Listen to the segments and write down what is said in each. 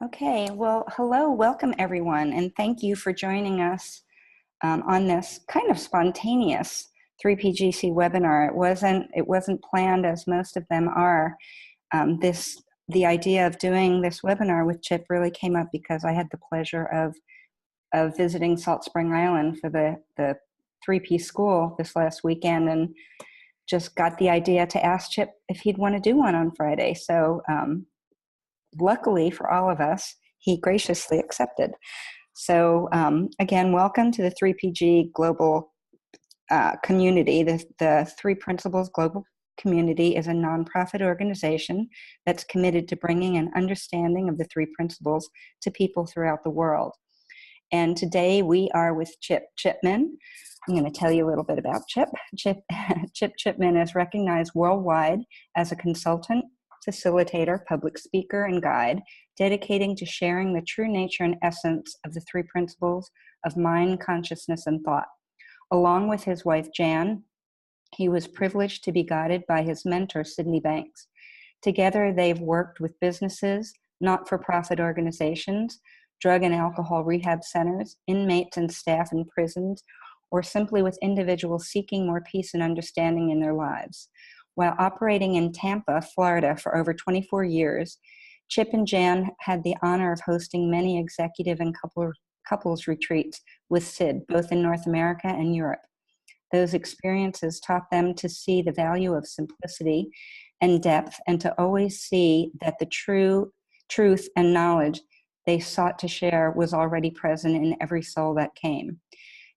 Okay, well, hello, welcome everyone, and thank you for joining us on this kind of spontaneous 3PGC webinar. It wasn't planned as most of them are. The idea of doing this webinar with Chip really came up because I had the pleasure of visiting Salt Spring Island for the 3P school this last weekend, and just got the idea to ask Chip if he'd want to do one on Friday. So luckily for all of us, he graciously accepted. So again, welcome to the 3PG Global Community. The Three Principles Global Community is a nonprofit organization that's committed to bringing an understanding of the three principles to people throughout the world. And today we are with Chip Chipman. I'm going to tell you a little bit about Chip. Chip Chipman is recognized worldwide as a consultant, facilitator, public speaker, and guide, dedicating to sharing the true nature and essence of the three principles of mind, consciousness, and thought. Along with his wife, Jan, he was privileged to be guided by his mentor, Sydney Banks. Together, they've worked with businesses, not-for-profit organizations, drug and alcohol rehab centers, inmates and staff in prisons, or simply with individuals seeking more peace and understanding in their lives. While operating in Tampa, Florida for over 24 years, Chip and Jan had the honor of hosting many executive and couples retreats with Sid, both in North America and Europe. Those experiences taught them to see the value of simplicity and depth, and to always see that the truth and knowledge they sought to share was already present in every soul that came.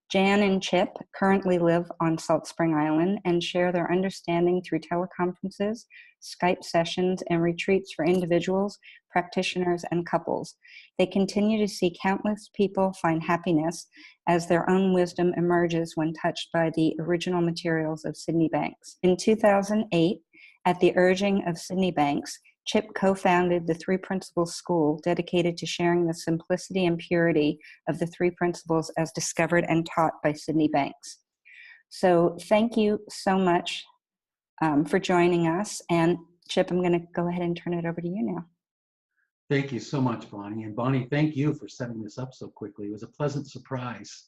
Jan and Chip currently live on Salt Spring Island and share their understanding through teleconferences, Skype sessions, and retreats for individuals, practitioners, and couples. They continue to see countless people find happiness as their own wisdom emerges when touched by the original materials of Sydney Banks. In 2008, at the urging of Sydney Banks, Chip co-founded the Three Principles School, dedicated to sharing the simplicity and purity of the three principles as discovered and taught by Sydney Banks. So thank you so much for joining us. And Chip, I'm going to go ahead and turn it over to you now. Thank you so much, Bonnie. And Bonnie, thank you for setting this up so quickly. It was a pleasant surprise.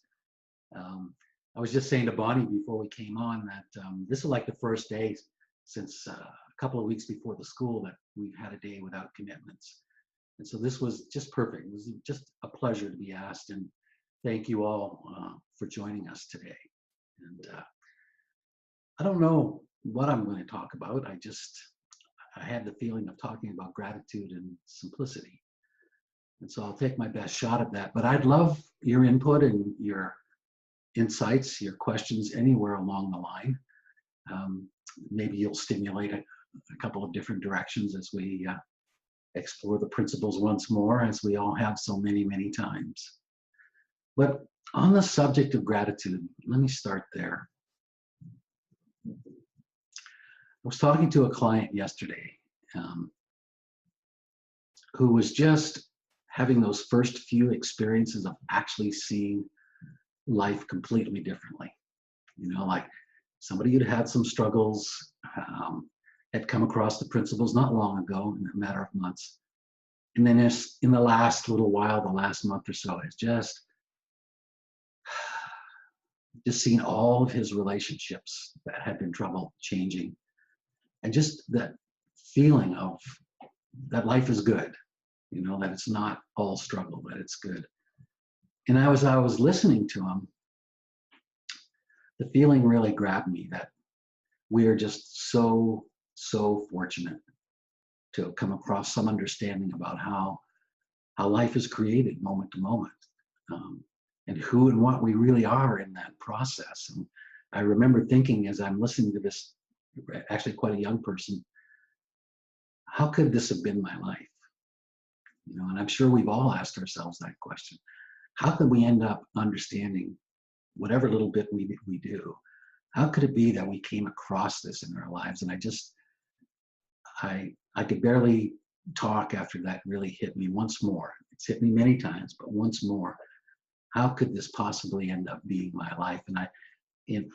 I was just saying to Bonnie before we came on that this is like the first day since a couple of weeks before the school that we've had a day without commitments. And so this was just perfect. It was just a pleasure to be asked, and thank you all for joining us today. And I don't know what I'm going to talk about. I had the feeling of talking about gratitude and simplicity. And so I'll take my best shot at that. But I'd love your input and your insights, your questions anywhere along the line. Maybe you'll stimulate a couple of different directions as we explore the principles once more, as we all have so many, many times. But on the subject of gratitude, let me start there. I was talking to a client yesterday who was just having those first few experiences of actually seeing life completely differently. You know, like somebody who'd had some struggles, had come across the principles not long ago, in a matter of months. And then in the last little while, the last month or so, has just seen all of his relationships that had been trouble changing. And just that feeling of that life is good, you know, that it's not all struggle, that it's good. And I was listening to him, the feeling really grabbed me that we are just so fortunate to come across some understanding about how life is created moment to moment, and who and what we really are in that process. And I remember thinking, as I'm listening to this, actually quite a young person, how could this have been my life? You know, and I'm sure we've all asked ourselves that question. How could we end up understanding whatever little bit we do? How could it be that we came across this in our lives? And I could barely talk after that really hit me once more. It's hit me many times, but once more, how could this possibly end up being my life? And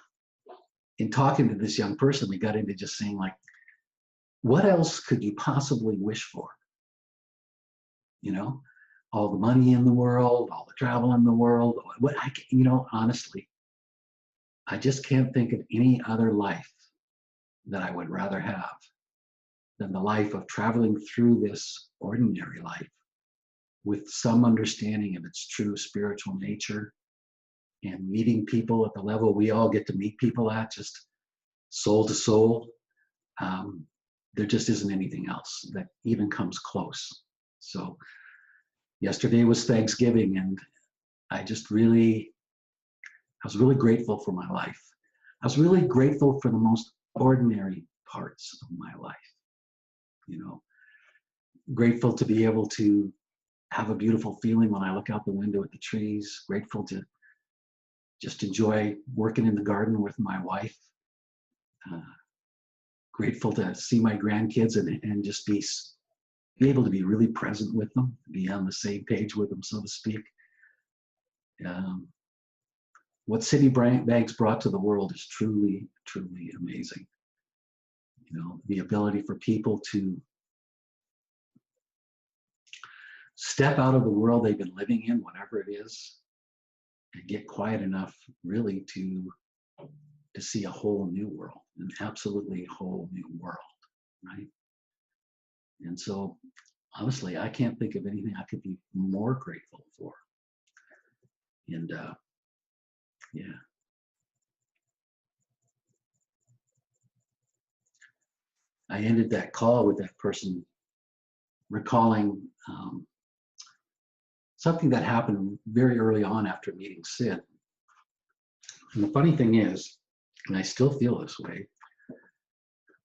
in talking to this young person, we got into just saying, like, what else could you possibly wish for? you know, all the money in the world, all the travel in the world. Honestly, I just can't think of any other life that I would rather have than the life of traveling through this ordinary life with some understanding of its true spiritual nature and meeting people at the level we all get to meet people at, just soul to soul. There just isn't anything else that even comes close. So yesterday was Thanksgiving, and I was really grateful for my life. I was really grateful for the most ordinary parts of my life. Grateful to be able to have a beautiful feeling when I look out the window at the trees, grateful to just enjoy working in the garden with my wife, grateful to see my grandkids and just be able to be really present with them, be on the same page with them, so to speak. What Citibank's brought to the world is truly, truly amazing. The ability for people to step out of the world they've been living in, whatever it is, and get quiet enough really to see a whole new world, an absolutely whole new world, right? And so, honestly, I can't think of anything I could be more grateful for. And yeah. I ended that call with that person recalling something that happened very early on after meeting Sid. And the funny thing is, and I still feel this way,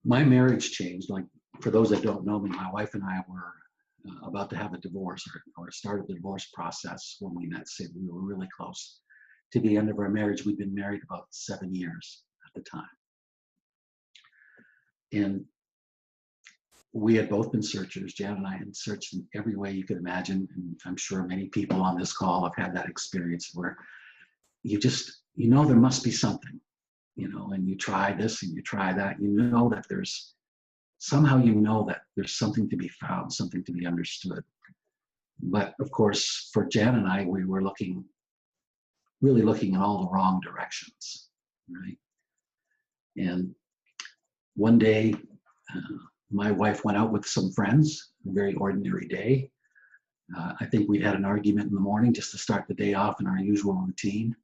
my marriage changed. Like, for those that don't know me, my wife and I were about to have a divorce, or started the divorce process when we met Sid. We were really close to the end of our marriage. We'd been married about 7 years at the time. And we had both been searchers. Jan and I had searched in every way you could imagine. And I'm sure many people on this call have had that experience where you just, there must be something, and you try this and you try that. That there's somehow, that there's something to be found, something to be understood. But of course, for Jan and I, we were really looking in all the wrong directions, right? And one day, my wife went out with some friends, a very ordinary day. I think we'd had an argument in the morning just to start the day off in our usual routine.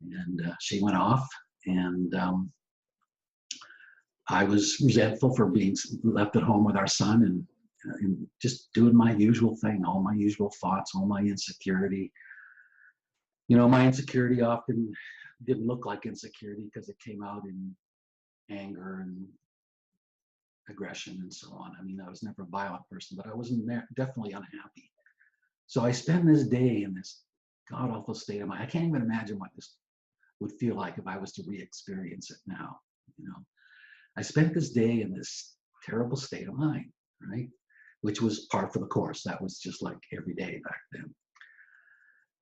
And she went off, and I was resentful for being left at home with our son and just doing my usual thing, all my usual thoughts, all my insecurity. My insecurity often didn't look like insecurity because it came out in anger and aggression and so on. I mean, I was never a violent person, but I wasn't definitely unhappy. So I spent this day in this god-awful state of mind. I can't even imagine what this would feel like if I was to re-experience it now. I spent this day in this terrible state of mind, right? Which was par for the course. That was just like every day back then.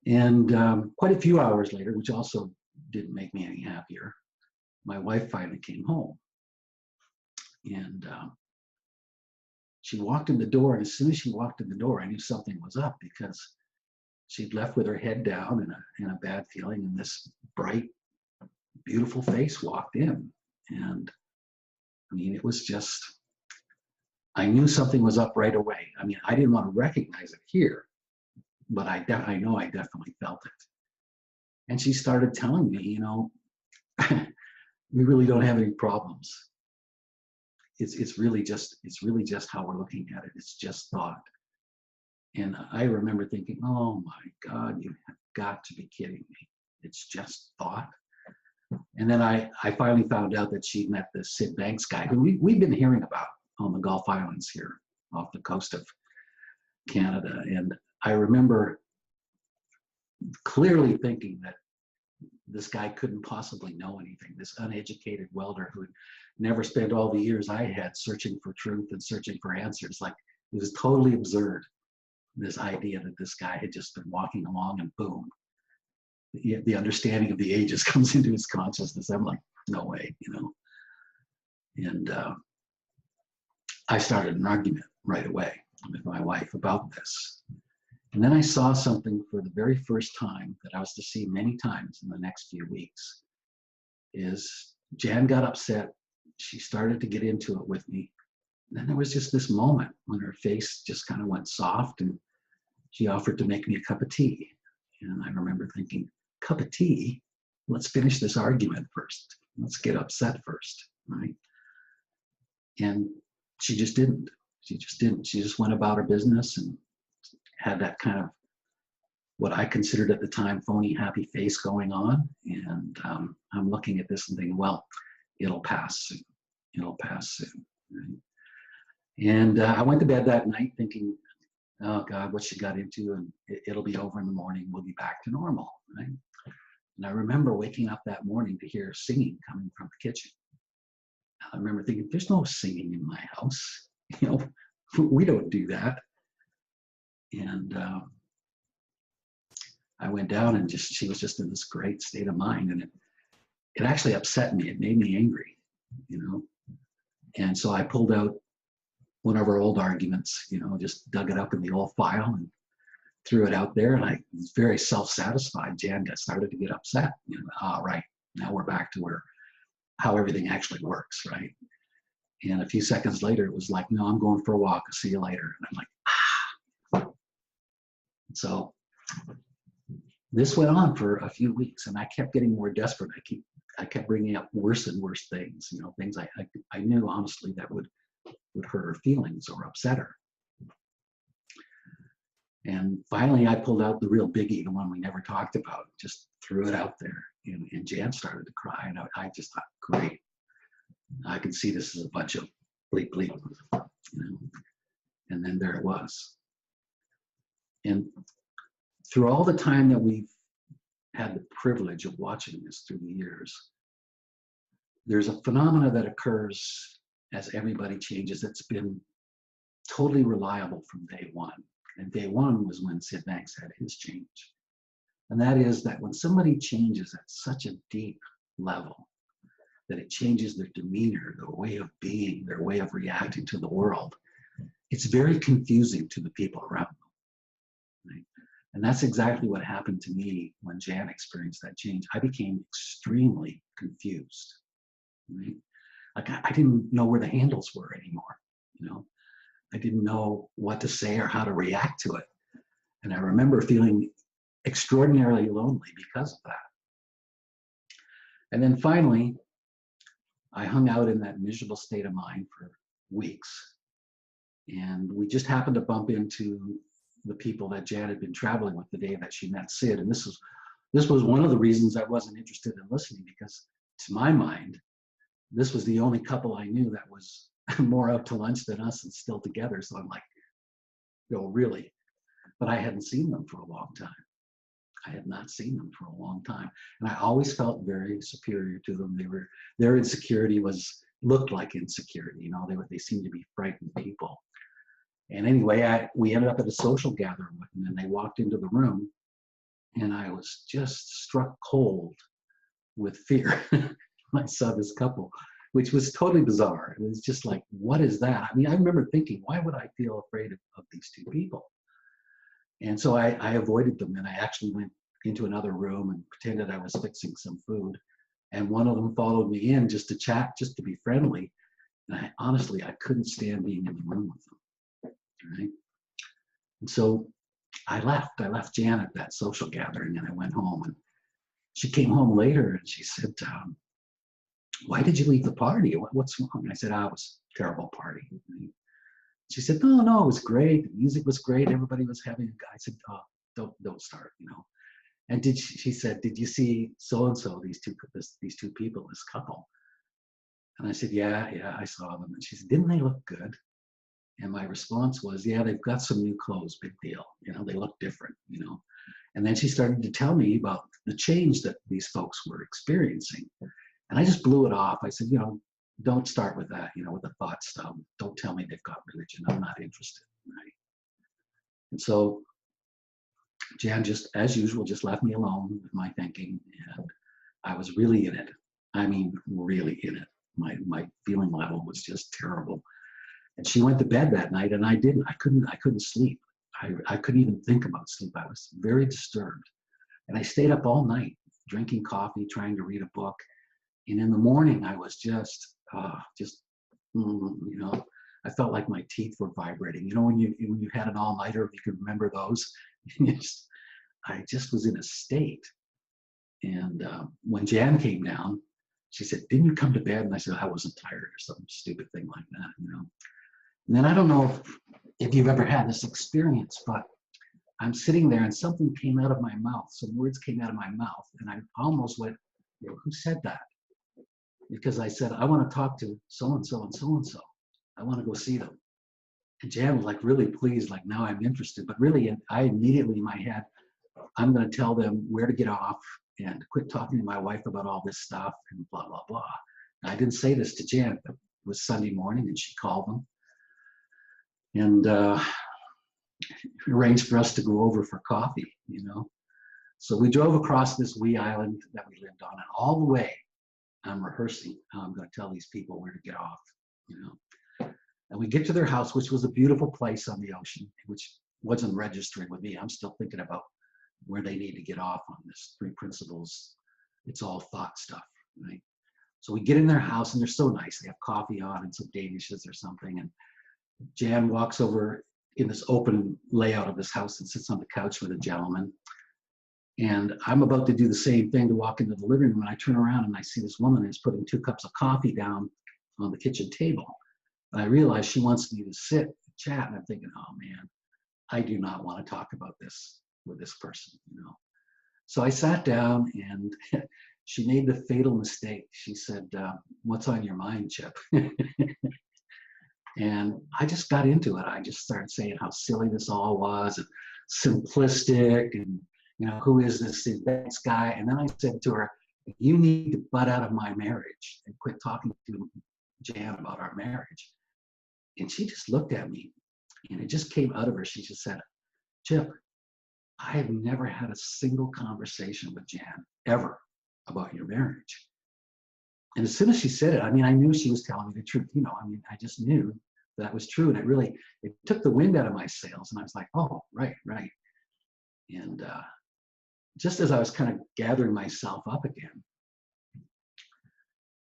And quite a few hours later, which also didn't make me any happier, my wife finally came home. And she walked in the door, and as soon as she walked in the door, I knew something was up, because she'd left with her head down and a bad feeling, and this bright, beautiful face walked in. And I mean, it was just, I knew something was up right away. I mean, I didn't want to recognize it here, but I know I definitely felt it. And she started telling me, we really don't have any problems. It's really just how we're looking at it. It's just thought. And I remember thinking, oh my God, you have got to be kidding me. It's just thought. And then I finally found out that she'd met this Sid Banks guy who we've been hearing about on the Gulf Islands here off the coast of Canada. And I remember clearly thinking that this guy couldn't possibly know anything, this uneducated welder who had never spent all the years I had searching for truth and searching for answers. Like, it was totally absurd, this idea that this guy had just been walking along and boom, the understanding of the ages comes into his consciousness. I'm like, no way, And I started an argument right away. with my wife about this. And then I saw something for the very first time that I was to see many times in the next few weeks. Is Jan got upset. She started to get into it with me. And then there was just this moment when her face just kind of went soft and she offered to make me a cup of tea. And I remember thinking, cup of tea? Let's finish this argument first. Let's get upset first, right? And she just didn't. She just didn't. She just went about her business and had that kind of what I considered at the time phony happy face going on. And I'm looking at this and thinking, well, it'll pass soon. It'll pass soon. Right? And I went to bed that night thinking, oh God, what she got into, and it'll be over in the morning. We'll be back to normal, right? And I remember waking up that morning to hear singing coming from the kitchen. I remember thinking, there's no singing in my house. You know, we don't do that. And I went down and she was just in this great state of mind. And it actually upset me. It made me angry, you know. And so I pulled out one of our old arguments, you know, just dug it up in the old file and threw it out there. And I was very self-satisfied. Jan started to get upset. You know, all right, now we're back to how everything actually works, right? And a few seconds later, it was like, no, I'm going for a walk. I'll see you later. And I'm like, ah. So this went on for a few weeks, and I kept getting more desperate. I kept bringing up worse and worse things, you know, things I knew honestly that would hurt her feelings or upset her. And finally, I pulled out the real biggie, the one we never talked about, just threw it out there. And Jan started to cry, and I just thought, great. I can see this is a bunch of bleep, bleep, you know. And then there it was. And through all the time that we've had the privilege of watching this through the years, there's a phenomena that occurs as everybody changes that's been totally reliable from day one. And day one was when Sid Banks had his change. And that is that when somebody changes at such a deep level, that it changes their demeanor, their way of being, their way of reacting to the world, it's very confusing to the people around them. Right? And that's exactly what happened to me when Jan experienced that change. I became extremely confused. Right? Like I didn't know where the handles were anymore. You know, I didn't know what to say or how to react to it. And I remember feeling extraordinarily lonely because of that. And then finally, I hung out in that miserable state of mind for weeks. And we just happened to bump into the people that Jan had been traveling with the day that she met Sid. And this was one of the reasons I wasn't interested in listening, because to my mind, this was the only couple I knew that was more out to lunch than us and still together. So I'm like, no, really? But I hadn't seen them for a long time. I had not seen them for a long time. And I always felt very superior to them. Their insecurity looked like insecurity. You know, they seemed to be frightened people. And anyway, we ended up at a social gathering with them, and they walked into the room, and I was just struck cold with fear. I saw this couple, which was totally bizarre. It was just like, what is that? I mean, I remember thinking, why would I feel afraid of these two people? And so I avoided them, and I actually went into another room and pretended I was fixing some food. And one of them followed me in just to chat, just to be friendly. And honestly, I couldn't stand being in the room with them. Right? And so I left Jan at that social gathering, and I went home. And she came home later, and she said, why did you leave the party? What's wrong? And I said, it was a terrible party. She said, no, it was great. The music was great. Everybody was having a guy. I said, oh, don't start, you know. And she said, did you see so-and-so, these two people, this couple? And I said, yeah, I saw them. And she said, didn't they look good? And my response was, yeah, they've got some new clothes, big deal. You know, they look different, you know. And then she started to tell me about the change that these folks were experiencing. And I just blew it off. I said, you know, don't start with that, you know, with the thought stuff. Don't tell me they've got religion. I'm not interested, right? And so Jan just, as usual, just left me alone with my thinking. And I was really in it. I mean, really in it. My feeling level was just terrible. And she went to bed that night, and I didn't. I couldn't sleep. I couldn't even think about sleep. I was very disturbed. And I stayed up all night drinking coffee, trying to read a book. And in the morning, I was just, I felt like my teeth were vibrating. You know, when you had an all-nighter, if you could remember those, I just was in a state. And when Jan came down, she said, "Didn't you come to bed?" And I said, "I wasn't tired," or some stupid thing like that, you know. And then I don't know if you've ever had this experience, but I'm sitting there and something came out of my mouth. Some words came out of my mouth, and I almost went, "Who said that?" Because I said, "I want to talk to so-and-so and so-and-so. I want to go see them." And Jan was like really pleased, like now I'm interested. But really, I immediately in my head, I'm going to tell them where to get off and quit talking to my wife about all this stuff and blah, blah, blah. And I didn't say this to Jan. It was Sunday morning, and she called them and arranged for us to go over for coffee, you know. So we drove across this wee island that we lived on, and all the way I'm rehearsing how I'm going to tell these people where to get off, you know. And we get to their house, which was a beautiful place on the ocean, which wasn't registering with me. I'm still thinking about where they need to get off on this 3 principles. It's all thought stuff, right? So we get in their house, and they're so nice. They have coffee on and some danishes or something. And Jan walks over in this open layout of this house and sits on the couch with a gentleman. And I'm about to do the same thing to walk into the living room. And I turn around and I see this woman is putting 2 cups of coffee down on the kitchen table. And I realize she wants me to sit and chat. And I'm thinking, oh man, I do not want to talk about this with this person, you know. So I sat down, and she made the fatal mistake. She said, "What's on your mind, Chip?" And I just got into it. I just started saying how silly this all was, and simplistic, and you know, who is this guy? And then I said to her, "You need to butt out of my marriage and quit talking to Jan about our marriage." And she just looked at me, and it just came out of her. She just said, "Chip, I have never had a single conversation with Jan ever about your marriage." And as soon as she said it, I mean, I knew she was telling me the truth. You know, I mean, I just knew that was true. And it took the wind out of my sails. And I was like, oh, right, right. And just as I was kind of gathering myself up again,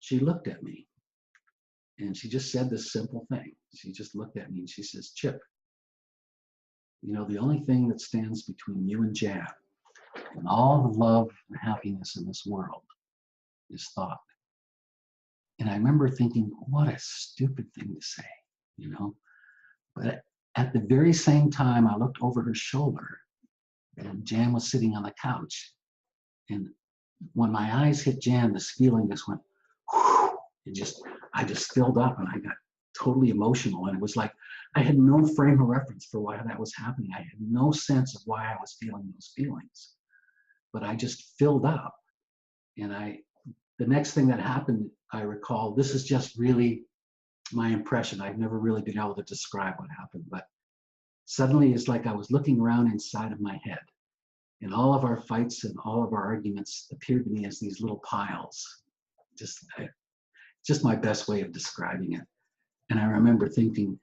she looked at me, and she just said this simple thing. She just looked at me and she says, "Chip, you know, the only thing that stands between you and Jan and all the love and happiness in this world is thought." And I remember thinking, what a stupid thing to say, you know? But at the very same time, I looked over her shoulder, and Jan was sitting on the couch. And when my eyes hit Jan, this feeling just went, whew, I just filled up, and I got totally emotional. And it was like I had no frame of reference for why that was happening. I had no sense of why I was feeling those feelings. But I just filled up. And the next thing that happened, I recall, this is just really my impression. I've never really been able to describe what happened, but suddenly it's like I was looking around inside of my head, and all of our fights and all of our arguments appeared to me as these little piles. Just my best way of describing it. And I remember thinking,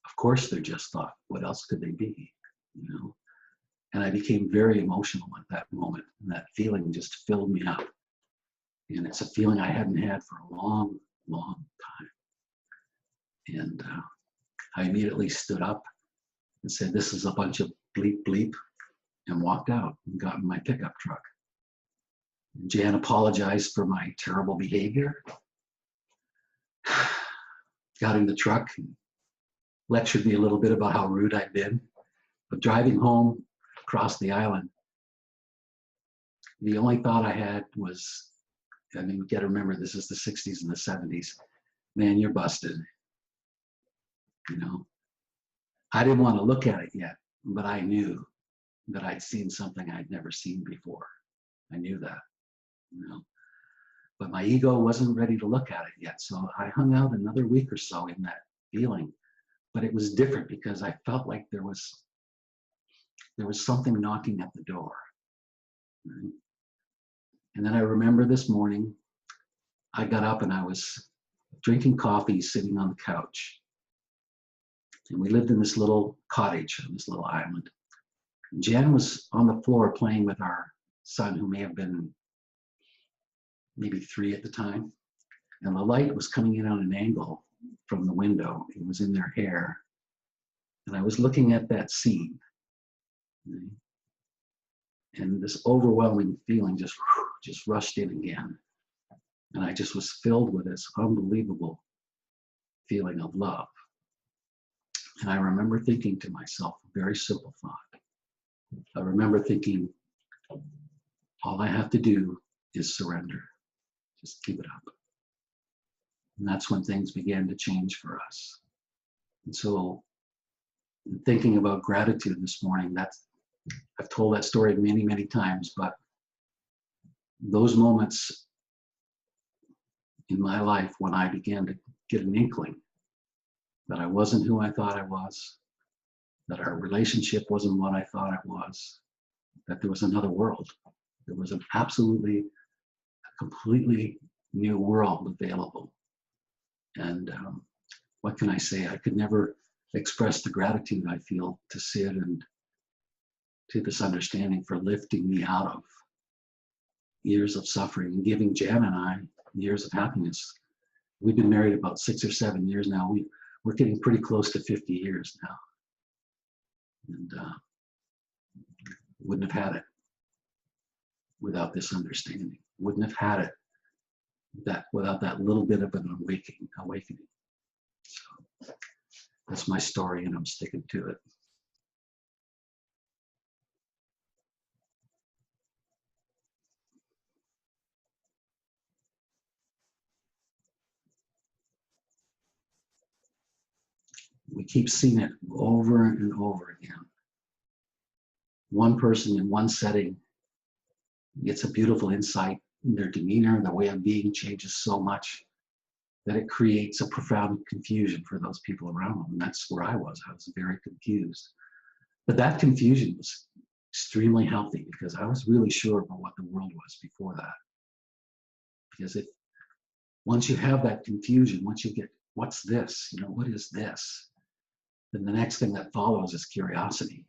of course they're just thought. What else could they be? You know? And I became very emotional at that moment, and that feeling just filled me up. And it's a feeling I hadn't had for a long, long time. And I immediately stood up and said, "This is a bunch of bleep, bleep," and walked out and got in my pickup truck. And Jan apologized for my terrible behavior, got in the truck and lectured me a little bit about how rude I'd been. But driving home across the island, the only thought I had was, I mean, you got to remember, this is the 60s and the 70s. Man, you're busted. You know, I didn't want to look at it yet, but I knew that I'd seen something I'd never seen before. I knew that, you know, but my ego wasn't ready to look at it yet. So I hung out another week or so in that feeling, but it was different because I felt like there was something knocking at the door. Right? And then I remember this morning, I got up and I was drinking coffee, sitting on the couch. And we lived in this little cottage on this little island. And Jan was on the floor playing with our son, who may have been maybe 3 at the time. And the light was coming in on an angle from the window. It was in their hair. And I was looking at that scene. And this overwhelming feeling just rushed in again. And I just was filled with this unbelievable feeling of love. And I remember thinking to myself a very simple thought. I remember thinking, all I have to do is surrender. Just give it up. And that's when things began to change for us. And so, in thinking about gratitude this morning, I've told that story many, many times, but those moments in my life when I began to get an inkling that I wasn't who I thought I was, that our relationship wasn't what I thought it was, that there was another world. There was an absolutely, completely new world available. And what can I say? I could never express the gratitude I feel to Sid and to this understanding for lifting me out of years of suffering and giving Jan and I years of happiness. We've been married about 6 or 7 years now. We're getting pretty close to 50 years now. And wouldn't have had it without this understanding. Wouldn't have had it without that little bit of an awakening. So that's my story, and I'm sticking to it. We keep seeing it over and over again. One person in one setting gets a beautiful insight. Their demeanor, their way of being changes so much that it creates a profound confusion for those people around them. And that's where I was. I was very confused. But that confusion was extremely healthy because I was really sure about what the world was before that. Because once you have that confusion, once you get, what's this? What is this? Then the next thing that follows is curiosity,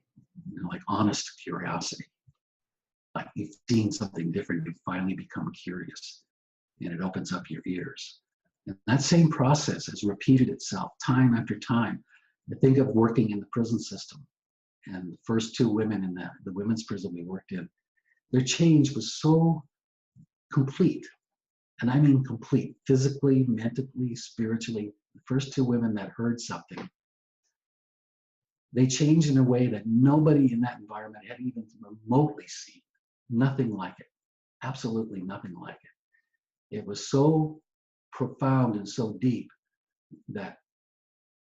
like honest curiosity. Like you've seen something different, you finally become curious, and it opens up your ears. And that same process has repeated itself time after time. I think of working in the prison system, and the first 2 women in the women's prison we worked in, their change was so complete. And I mean complete, physically, mentally, spiritually. The first 2 women that heard something, they changed in a way that nobody in that environment had even remotely seen. Nothing like it. Absolutely nothing like it. It was so profound and so deep that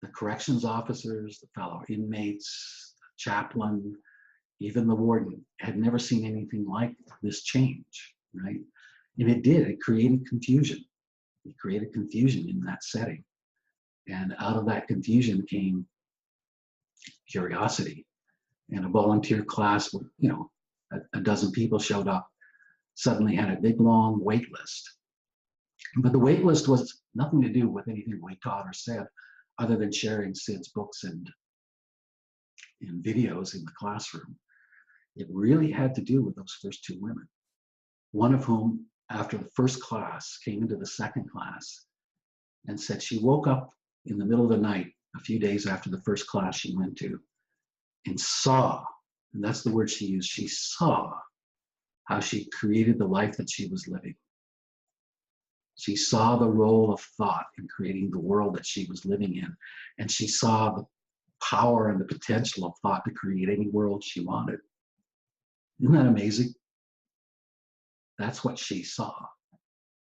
the corrections officers, the fellow inmates, the chaplain, even the warden had never seen anything like this change, right? And it created confusion. It created confusion in that setting. And out of that confusion came curiosity. And a volunteer class with, a dozen people showed up, suddenly had a big long wait list. But the wait list was nothing to do with anything we taught or said, other than sharing Sid's books and videos in the classroom. It really had to do with those first 2 women, one of whom, after the first class, came into the second class and said she woke up in the middle of the night a few days after the first class she went to and saw, and that's the word she used, she saw how she created the life that she was living. She saw the role of thought in creating the world that she was living in, and she saw the power and the potential of thought to create any world she wanted. Isn't that amazing? That's what she saw.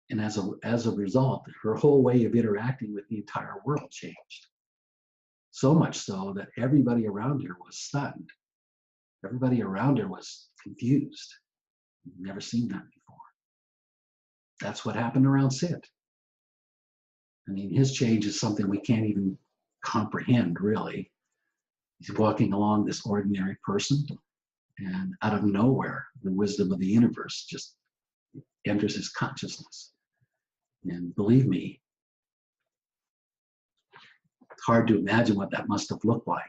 And as a result, her whole way of interacting with the entire world changed. So much so that everybody around her was stunned. Everybody around her was confused. Never seen that before. That's what happened around Sid. I mean, his change is something we can't even comprehend, really. He's walking along, this ordinary person, and out of nowhere, the wisdom of the universe just enters his consciousness. And believe me, it's hard to imagine what that must have looked like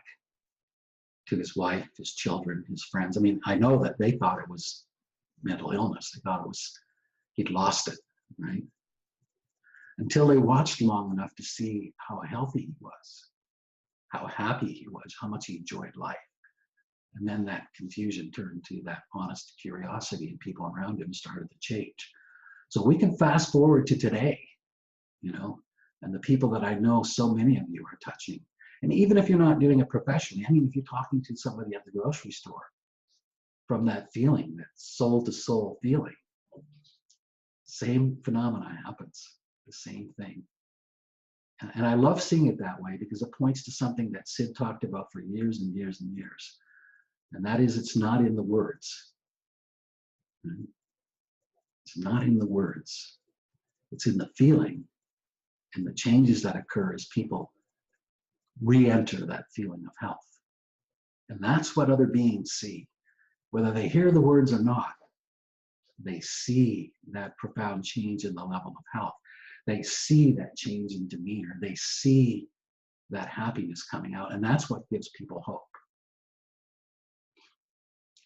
to his wife, his children, his friends. I mean, I know that they thought it was mental illness. They thought it was, he'd lost it, right? Until they watched long enough to see how healthy he was, how happy he was, how much he enjoyed life. And then that confusion turned to that honest curiosity, and people around him started to change. So we can fast forward to today, you know, and the people that I know, so many of you are touching. And even if you're not doing it professionally, I mean, if you're talking to somebody at the grocery store, from that feeling, that soul to soul feeling, same phenomena happens, the same thing. And I love seeing it that way because it points to something that Sid talked about for years and years and years. And that is, it's not in the words. Right? It's not in the words. It's in the feeling and the changes that occur as people re-enter that feeling of health. And that's what other beings see. Whether they hear the words or not, they see that profound change in the level of health. They see that change in demeanor. They see that happiness coming out. And that's what gives people hope.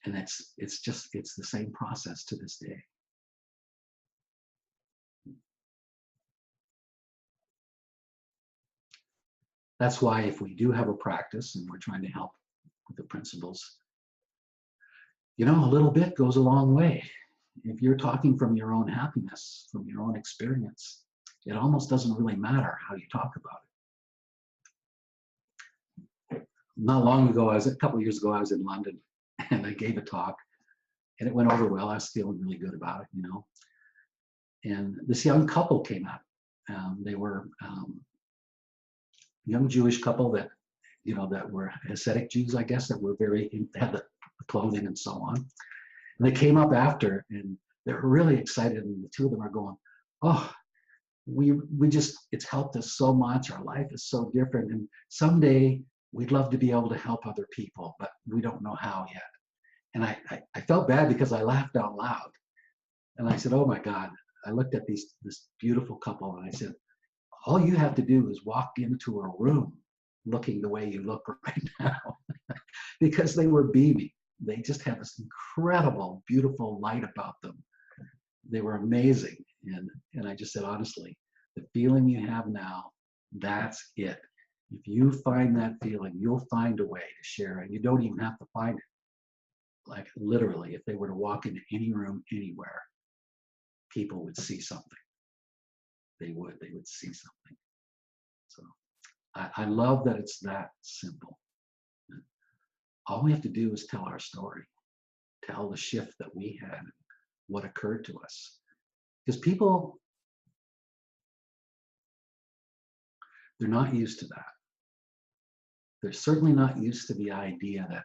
And it's the same process to this day. That's why if we do have a practice and we're trying to help with the principles, you know, a little bit goes a long way. If you're talking from your own happiness, from your own experience, it almost doesn't really matter how you talk about it. Not long ago, a couple of years ago, I was in London and I gave a talk and it went over well. I was feeling really good about it, you know. And this young couple came out. They were young Jewish couple that, you know, that were Hasidic Jews, I guess, that were had the clothing and so on. And they came up after and they were really excited. And the two of them are going, oh, we just, it's helped us so much. Our life is so different. And someday we'd love to be able to help other people, but we don't know how yet. And I felt bad because I laughed out loud. And I said, oh my God. I looked at this beautiful couple and I said, all you have to do is walk into a room looking the way you look right now. Because they were beaming. They just had this incredible, beautiful light about them. They were amazing. And I just said, honestly, the feeling you have now, that's it. If you find that feeling, you'll find a way to share it. You don't even have to find it. Like literally, if they were to walk into any room anywhere, people would see something. They would see something. So I love that it's that simple. All we have to do is tell our story, tell the shift that we had, what occurred to us. Because people, they're not used to that. They're certainly not used to the idea that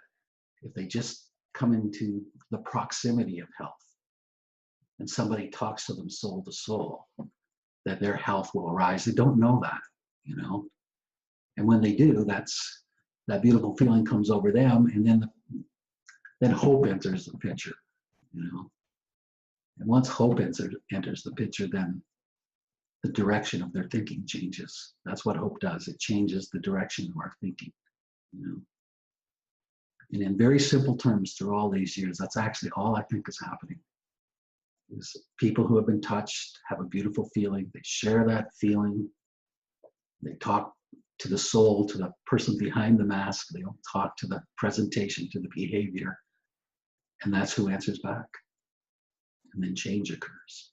if they just come into the proximity of health and somebody talks to them soul to soul, that their health will arise. They don't know that, you know. And when they do, that beautiful feeling comes over them, and then hope enters the picture, you know. And once hope enters the picture, then the direction of their thinking changes. That's what hope does. It changes the direction of our thinking, you know. And in very simple terms, through all these years, that's actually all I think is happening. Is people who have been touched have a beautiful feeling. They share that feeling. They talk to the soul, to the person behind the mask. They don't talk to the presentation, to the behavior. And that's who answers back. And then change occurs.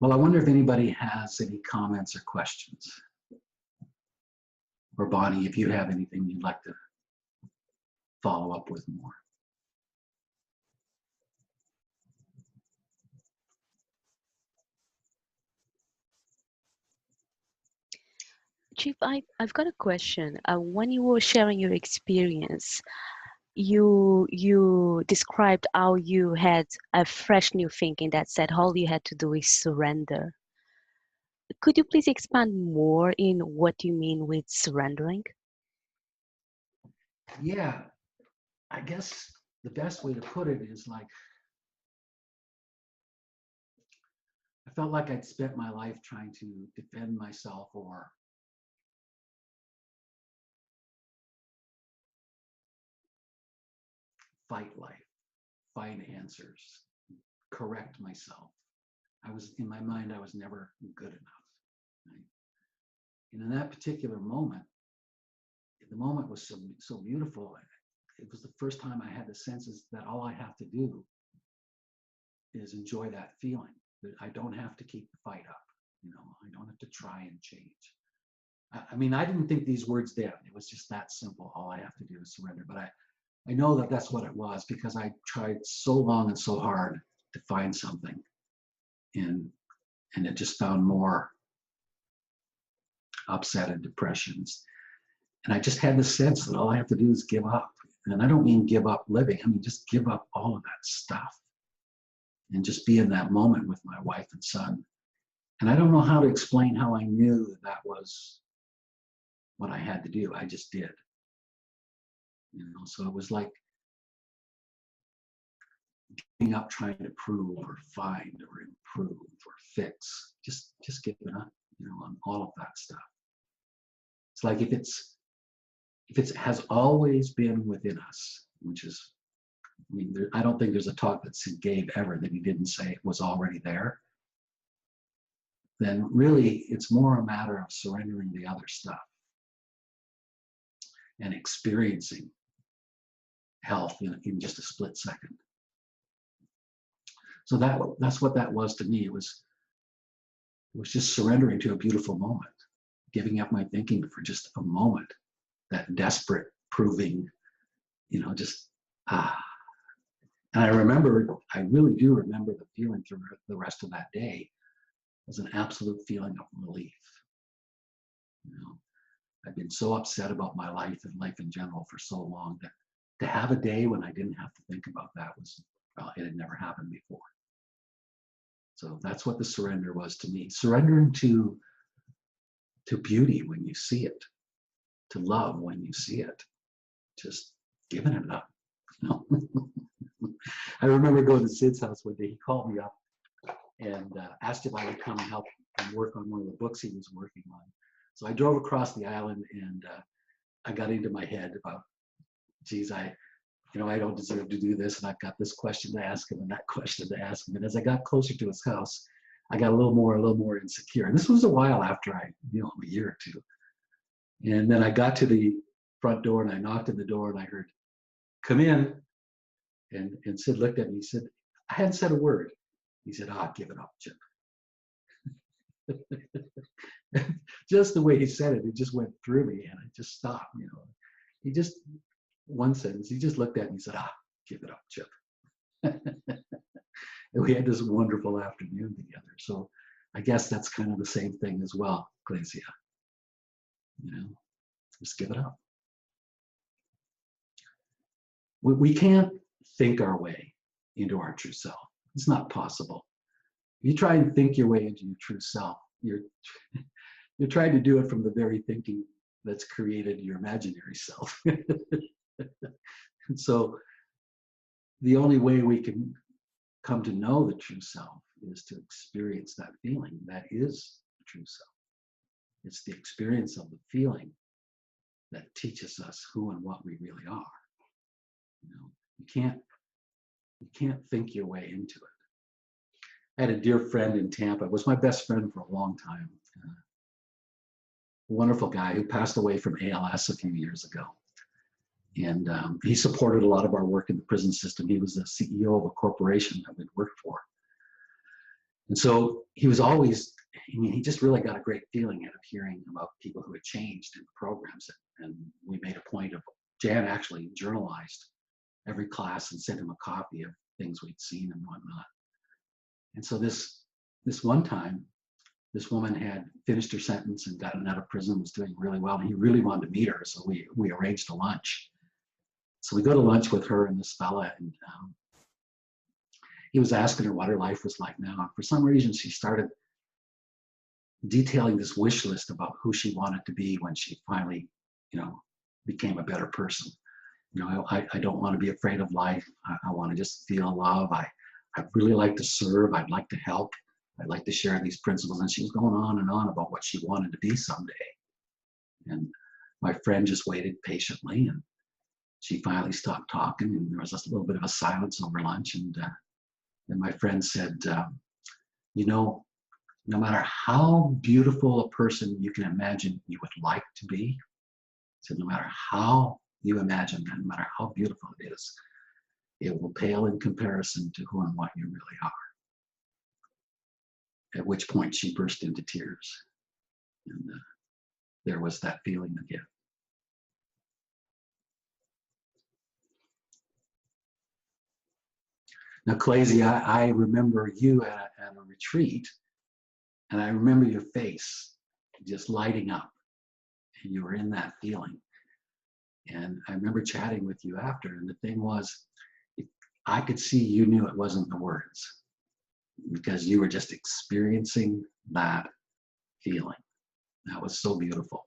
Well, I wonder if anybody has any comments or questions. Or Bonnie, if you have anything you'd like to follow up with more. Chief, I've got a question. When you were sharing your experience, you described how you had a fresh new thinking that said all you had to do is surrender. Could you please expand more in what you mean with surrendering? Yeah, I guess the best way to put it is like, I felt like I'd spent my life trying to defend myself or fight life, find answers, correct myself. I was, in my mind, I was never good enough. Right? And in that particular moment, the moment was so beautiful. It was the first time I had the senses that all I have to do is enjoy that feeling. That I don't have to keep the fight up. You know, I don't have to try and change. I mean, I didn't think these words then. It was just that simple. All I have to do is surrender. But I know that that's what it was, because I tried so long and so hard to find something, and it just found more upset and depressions. And I just had the sense that all I have to do is give up. And I don't mean give up living. I mean, just give up all of that stuff and just be in that moment with my wife and son. And I don't know how to explain how I knew that that was what I had to do. I just did. You know, so it was like giving up trying to prove or find or improve or fix. Just giving up, you know, on all of that stuff. It's like if it has always been within us, which is, I mean, I don't think there's a talk that Sid gave ever that he didn't say it was already there, then really it's more a matter of surrendering the other stuff and experiencing health in just a split second. So that's what that was to me. It was just surrendering to a beautiful moment, giving up my thinking for just a moment, that desperate proving, you know, just And I really do remember the feeling through the rest of that day was an absolute feeling of relief. You know, I've been so upset about my life and life in general for so long that to have a day when I didn't have to think about that was, well, it had never happened before. So that's what the surrender was to me. Surrendering to beauty when you see it, to love when you see it, just giving it up. You know? I remember going to Sid's house one day. He called me up and asked if I would come and help him work on one of the books he was working on. So I drove across the island, and I got into my head about, geez, I don't deserve to do this, and I've got this question to ask him and that question to ask him. And as I got closer to his house, I got a little more insecure. And this was a while after a year or two. And then I got to the front door and I knocked on the door and I heard, "Come in." And Sid looked at me. He said, I hadn't said a word. He said, "Give it up, Chip." Just the way he said it, it just went through me, and I just stopped. You know, he just, one sentence, he just looked at me and said, "Give it up, Chip." And we had this wonderful afternoon together. So I guess that's kind of the same thing as well, Glacia. You know, just give it up. We can't think our way into our true self. It's not possible. If you try and think your way into your true self, you're trying to do it from the very thinking that's created your imaginary self. And so the only way we can come to know the true self is to experience that feeling. That is the true self. It's the experience of the feeling that teaches us who and what we really are. You know, you can't think your way into it. I had a dear friend in Tampa. Was my best friend for a long time. A wonderful guy who passed away from ALS a few years ago. And he supported a lot of our work in the prison system. He was the CEO of a corporation that we'd worked for. And so he was always, he just really got a great feeling out of hearing about people who had changed in the programs. And we made a point of, Jan actually journalized every class and sent him a copy of things we'd seen and whatnot. And so this one time, this woman had finished her sentence and gotten out of prison, was doing really well, and he really wanted to meet her. So we arranged a lunch. So we go to lunch with her and this fella, and he was asking her what her life was like now. And for some reason, she started detailing this wish list about who she wanted to be when she finally, became a better person. You know, I don't want to be afraid of life. I want to just feel love. I really like to serve. I'd like to help. I'd like to share these principles. And she was going on and on about what she wanted to be someday. And my friend just waited patiently, and she finally stopped talking, and there was just a little bit of a silence over lunch. And then my friend said, you know, no matter how beautiful a person you can imagine you would like to be, so no matter how you imagine that, no matter how beautiful it is, it will pale in comparison to who and what you really are. At which point she burst into tears. And there was that feeling again. Now, Clazy, I remember you at a retreat, and I remember your face just lighting up, and you were in that feeling. And I remember chatting with you after, and the thing was, I could see you knew it wasn't the words, because you were just experiencing that feeling. That was so beautiful.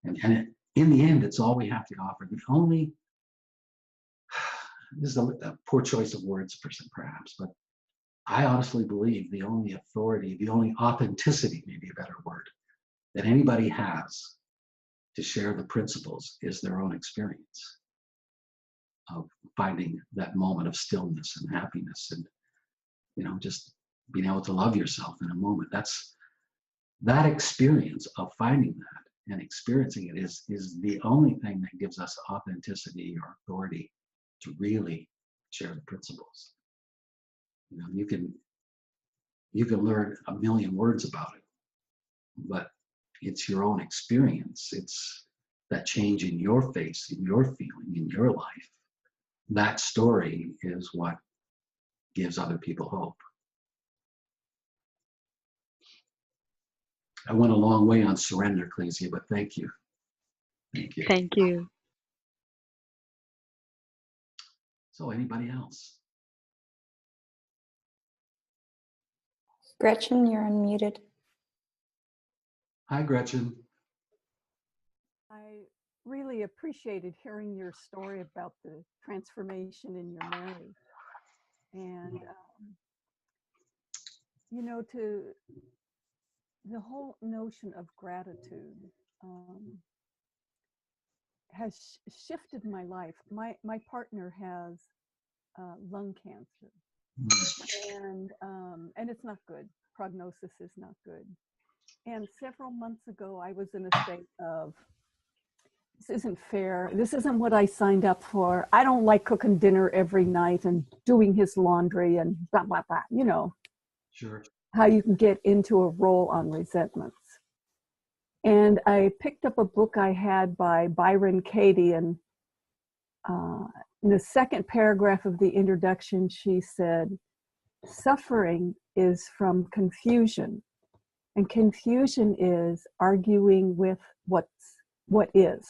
And in the end, it's all we have to offer. The only, this is a poor choice of words, perhaps, but I honestly believe the only authority, the only authenticity, maybe a better word, that anybody has to share the principles is their own experience of finding that moment of stillness and happiness, and, you know, just being able to love yourself in a moment. That's that experience of finding that and experiencing it is the only thing that gives us authenticity or authority to really share the principles. You know, you can learn a million words about it, but it's your own experience. It's that change in your face, in your feeling, in your life. That story is what gives other people hope. I went a long way on surrender, Clazy, but thank you. Thank you. Thank you. So anybody else? Gretchen, you're unmuted. Hi, Gretchen. I really appreciated hearing your story about the transformation in your marriage. And, you know, to the whole notion of gratitude has shifted my life. My partner has lung cancer, and it's not good. Prognosis is not good. And several months ago, I was in a state of, this isn't fair. This isn't what I signed up for. I don't like cooking dinner every night and doing his laundry and blah, blah, blah. You know, Sure. how you can get into a role on resentments. And I picked up a book I had by Byron Katie, and in the second paragraph of the introduction, she said, suffering is from confusion. And confusion is arguing with what is.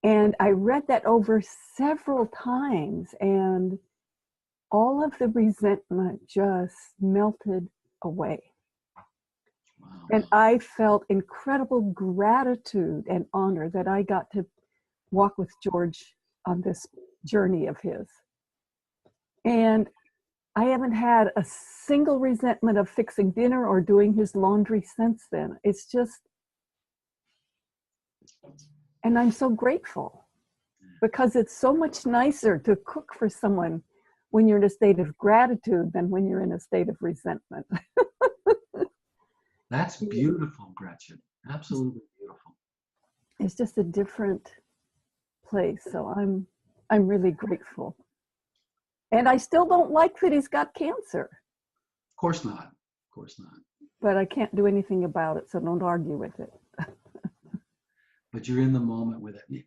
And I read that over several times, and all of the resentment just melted away. Wow. And I felt incredible gratitude and honor that I got to walk with George on this journey of his. And I haven't had a single resentment of fixing dinner or doing his laundry since then. It's just, and I'm so grateful, because it's so much nicer to cook for someone when you're in a state of gratitude than when you're in a state of resentment. That's beautiful, Gretchen. Absolutely beautiful. It's just a different place. So I'm really grateful. And I still don't like that he's got cancer. Of course not. Of course not. But I can't do anything about it, so don't argue with it. But you're in the moment with it. That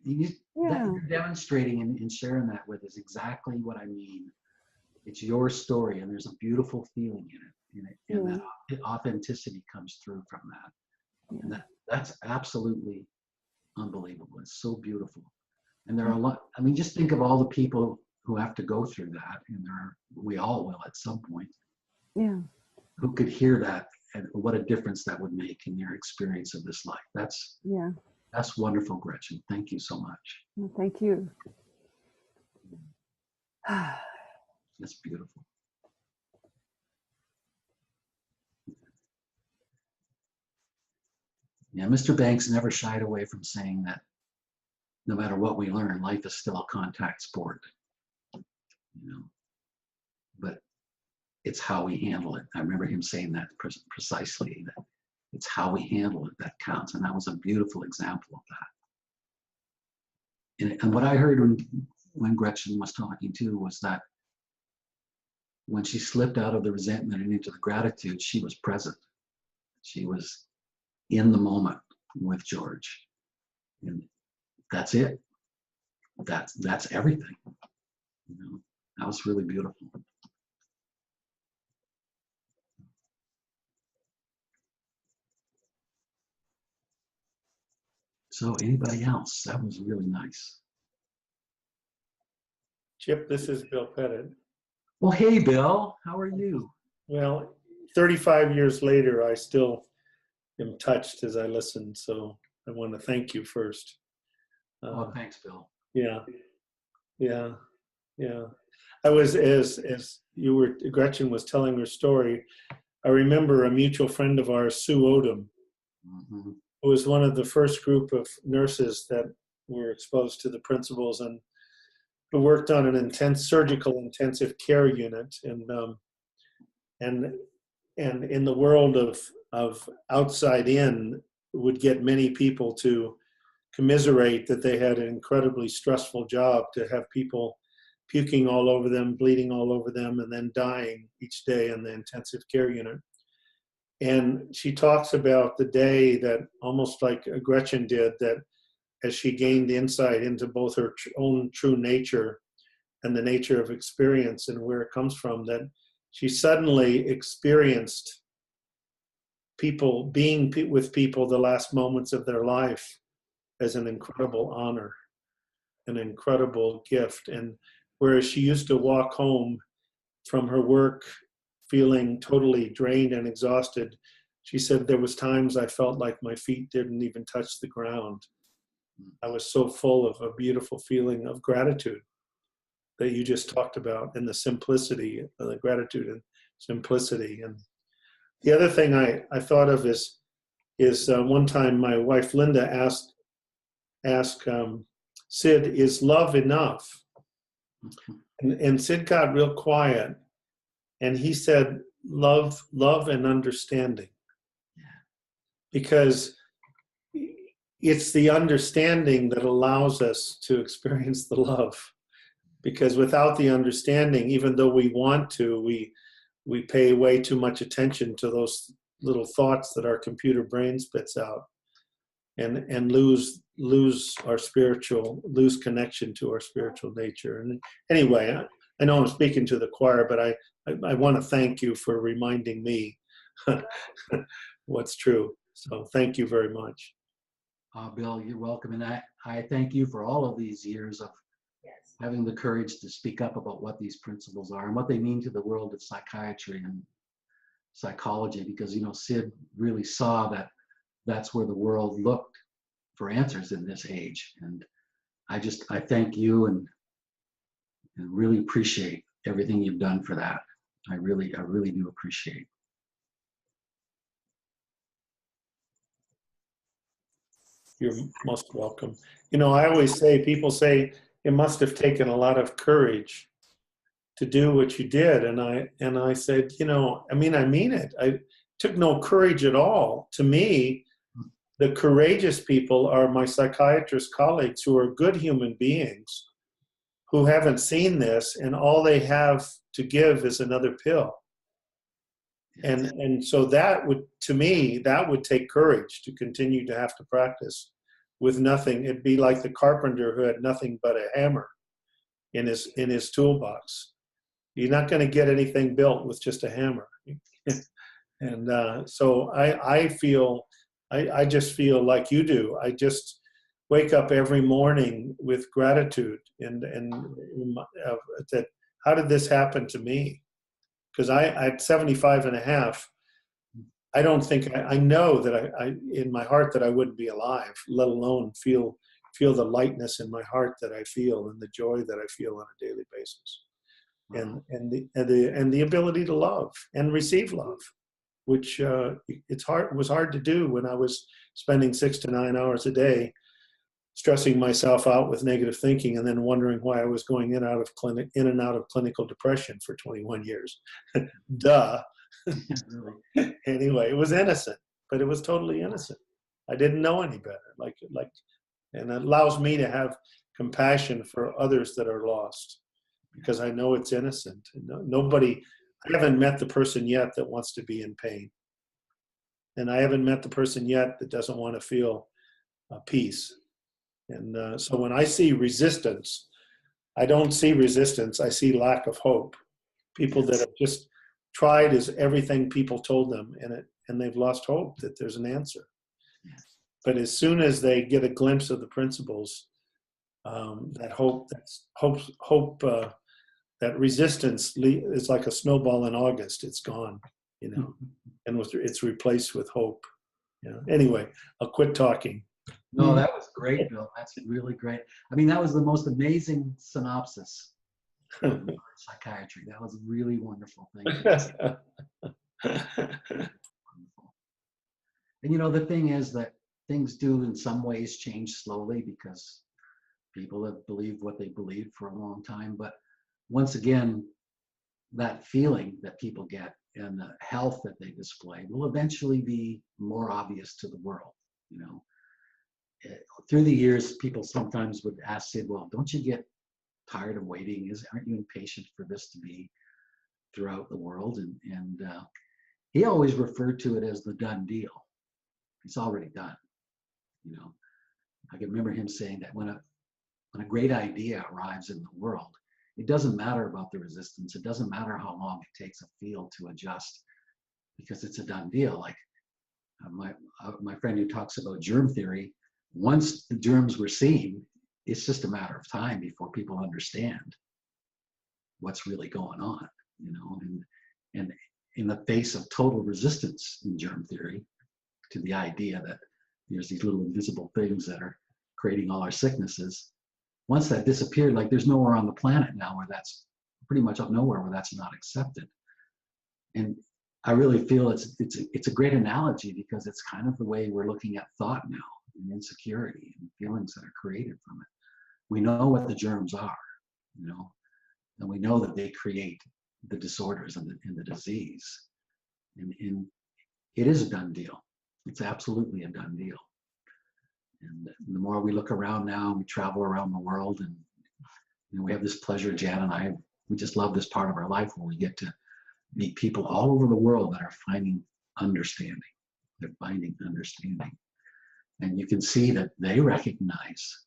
Yeah. you're demonstrating and sharing that with is exactly what I mean. It's your story, and there's a beautiful feeling in it. And that authenticity comes through from that. And that's absolutely unbelievable. It's so beautiful. And there are a lot, I mean, just think of all the people who have to go through that, and we all will at some point. Yeah. Who could hear that, and what a difference that would make in your experience of this life. That's That's wonderful, Gretchen. Thank you so much. Well, thank you. That's beautiful. Yeah, Mr. Banks never shied away from saying that no matter what we learn, life is still a contact sport. You know, but it's how we handle it. I remember him saying that precisely, that it's how we handle it that counts. And that was a beautiful example of that. And what I heard when Gretchen was talking too was that when she slipped out of the resentment and into the gratitude, she was present. She was in the moment with George. And that's it. That's everything. You know, that was really beautiful. So anybody else? That was really nice. Chip, this is Bill Pettit. Well, hey, Bill, how are you? Well, 35 years later, I still am touched as I listen. So I want to thank you first. Oh, thanks, Bill. Yeah. I was, as you were, Gretchen was telling her story, I remember a mutual friend of ours, Sue Odom, who was one of the first group of nurses that were exposed to the principles and who worked on an surgical intensive care unit. And in the world of outside in would get many people to commiserate that they had an incredibly stressful job to have people puking all over them, bleeding all over them, and then dying each day in the intensive care unit. And she talks about the day that, almost like Gretchen did, that as she gained insight into both her own true nature and the nature of experience and where it comes from, that she suddenly experienced people being with people the last moments of their life as an incredible honor, an incredible gift. And whereas she used to walk home from her work feeling totally drained and exhausted, she said, there was times I felt like my feet didn't even touch the ground. I was so full of a beautiful feeling of gratitude that you just talked about, and the simplicity, the gratitude and simplicity. And the other thing I thought of is one time my wife Linda asked Sid, is love enough? And Sid got real quiet, and he said, love and understanding. Because it's the understanding that allows us to experience the love. Because without the understanding, even though we want to, we pay way too much attention to those little thoughts that our computer brain spits out, and lose connection to our spiritual nature. And anyway, I know I'm speaking to the choir, but I want to thank you for reminding me what's true. So thank you very much. Bill, you're welcome. And I thank you for all of these years of having the courage to speak up about what these principles are and what they mean to the world of psychiatry and psychology, because, you know, Sid really saw that that's where the world looked for answers in this age. And I thank you and really appreciate everything you've done for that. I really do appreciate. You're most welcome. You know, I always say, people say it must have taken a lot of courage to do what you did. And I said, you know, I mean it. I took no courage at all. To me, the courageous people are my psychiatrist colleagues who are good human beings who haven't seen this, and all they have to give is another pill. And so that would, to me, that would take courage to continue to have to practice with nothing. It'd be like the carpenter who had nothing but a hammer in his toolbox. You're not going to get anything built with just a hammer. And so I just feel like you do. I just wake up every morning with gratitude and that, how did this happen to me? Because at 75 and a half, I don't think, I know that I, in my heart that I wouldn't be alive, let alone feel the lightness in my heart that I feel and the joy that I feel on a daily basis. And the ability to love and receive love, which was hard to do when I was spending 6 to 9 hours a day stressing myself out with negative thinking and then wondering why I was going in and out of clinical depression for 21 years. Duh. Anyway, it was innocent, but it was totally innocent. I didn't know any better. And it allows me to have compassion for others that are lost because I know it's innocent. I haven't met the person yet that wants to be in pain. And I haven't met the person yet that doesn't want to feel peace. And so when I see resistance, I don't see resistance. I see lack of hope. People that have just tried as everything people told them, and they've lost hope that there's an answer. But as soon as they get a glimpse of the principles, that resistance is like a snowball in August. It's gone, and it's replaced with hope. Anyway, I'll quit talking. No, that was great, Bill. That's really great. I mean, that was the most amazing synopsis of psychiatry. That was a really wonderful thing. And the thing is that things do in some ways change slowly because people have believed what they believed for a long time. But once again, that feeling that people get and the health that they display will eventually be more obvious to the world. Through the years, people sometimes would say, well, don't you get tired of waiting? Aren't you impatient for this to be throughout the world? And he always referred to it as the done deal. It's already done. I can remember him saying that when a great idea arrives in the world, it doesn't matter about the resistance. It doesn't matter how long it takes a field to adjust because it's a done deal. Like my friend who talks about germ theory, once the germs were seen, it's just a matter of time before people understand what's really going on, and in the face of total resistance in germ theory to the idea that there's these little invisible things that are creating all our sicknesses, once that disappeared, like there's nowhere on the planet now where that's pretty much up nowhere where that's not accepted. And I really feel it's a great analogy because it's kind of the way we're looking at thought now, and insecurity and feelings that are created from it. We know what the germs are, and we know that they create the disorders and the disease. And it is a done deal. It's absolutely a done deal. And the more we look around now, we travel around the world, and we have this pleasure, Jan and I, we just love this part of our life where we get to meet people all over the world that are finding understanding. They're finding understanding. And you can see that they recognize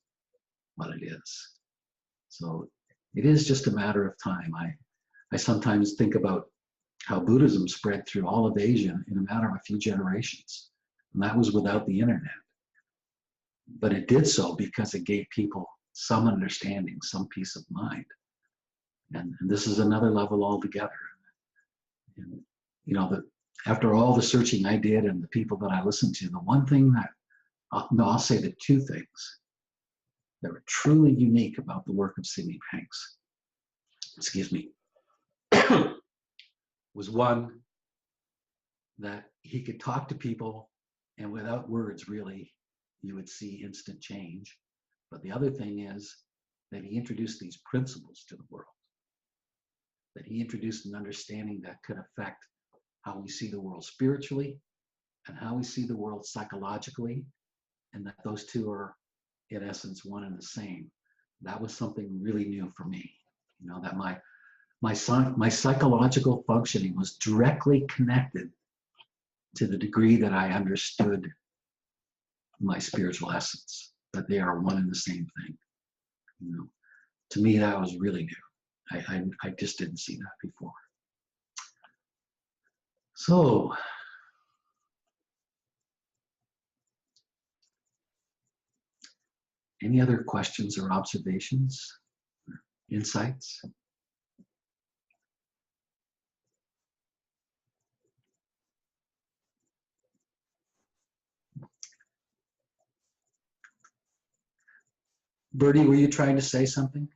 what it is. So it is just a matter of time. I sometimes think about how Buddhism spread through all of Asia in a matter of a few generations. And that was without the internet. But it did so because it gave people some understanding, some peace of mind. And this is another level altogether. And, after all the searching I did and the people that I listened to, the one thing that I'll say the two things that were truly unique about the work of Sidney Banks, was one, that he could talk to people and without words, really, you would see instant change. But the other thing is that he introduced these principles to the world, that he introduced an understanding that could affect how we see the world spiritually and how we see the world psychologically, and that those two are, in essence, one and the same. That was something really new for me. That my psychological functioning was directly connected to the degree that I understood my spiritual essence, that they are one and the same thing. To me, that was really new. I just didn't see that before. So, any other questions or observations, or insights? Bertie, were you trying to say something?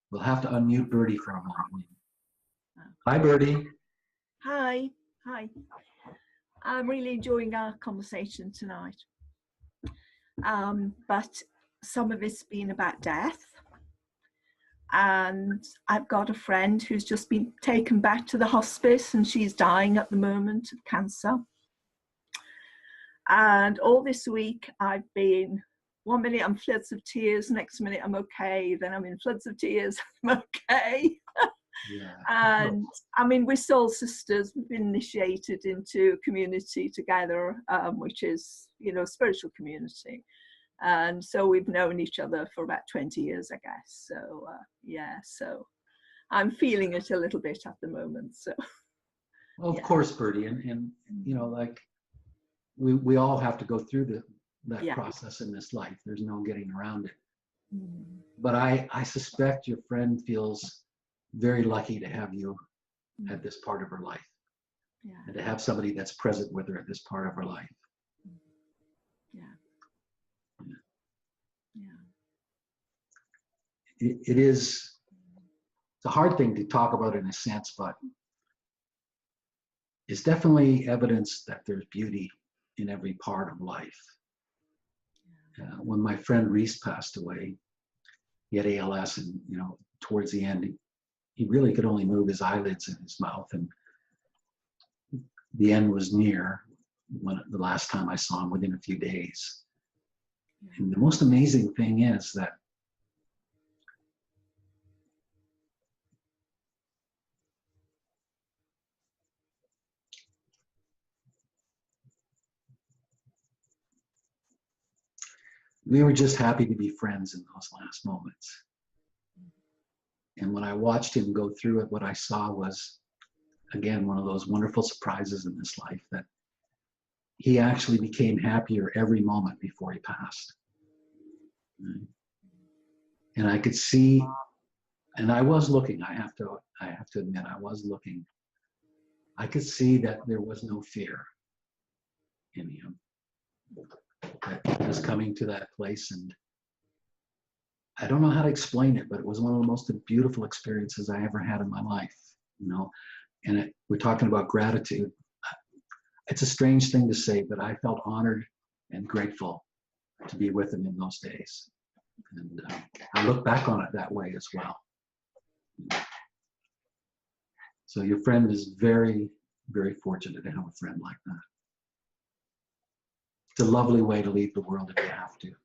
We'll have to unmute Bertie for a moment. Hi, Bertie. Hi. I'm really enjoying our conversation tonight. But some of it's been about death. And I've got a friend who's just been taken back to the hospice, and she's dying at the moment of cancer. And all this week I've been, 1 minute I'm floods of tears, next minute I'm okay, then I'm in floods of tears, I'm okay. Yeah. And I mean, we're soul sisters. We've been initiated into a community together, which is, you know, spiritual community. And so we've known each other for about 20 years, I guess. So, yeah, so I'm feeling it a little bit at the moment. So, well, of course, Bertie. And, you know, like we all have to go through that process in this life. There's no getting around it. But I suspect your friend feels very lucky to have you at this part of her life, and to have somebody that's present with her at this part of her life. It's a hard thing to talk about in a sense, but it's definitely evidence that there's beauty in every part of life. When my friend Reese passed away, he had ALS, and, you know, towards the end, he really could only move his eyelids and his mouth, and the end was near the last time I saw him, within a few days. And the most amazing thing is that we were just happy to be friends in those last moments. And when I watched him go through it, what I saw was, again, one of those wonderful surprises in this life, that he actually became happier every moment before he passed. And I could see, and I was looking, I have to admit, I was looking. I could see that there was no fear in him, that he was coming to that place. And I don't know how to explain it, but it was one of the most beautiful experiences I ever had in my life, you know. And we're talking about gratitude. It's a strange thing to say, but I felt honored and grateful to be with him in those days. And I look back on it that way as well. So your friend is very, very fortunate to have a friend like that. It's a lovely way to leave the world if you have to.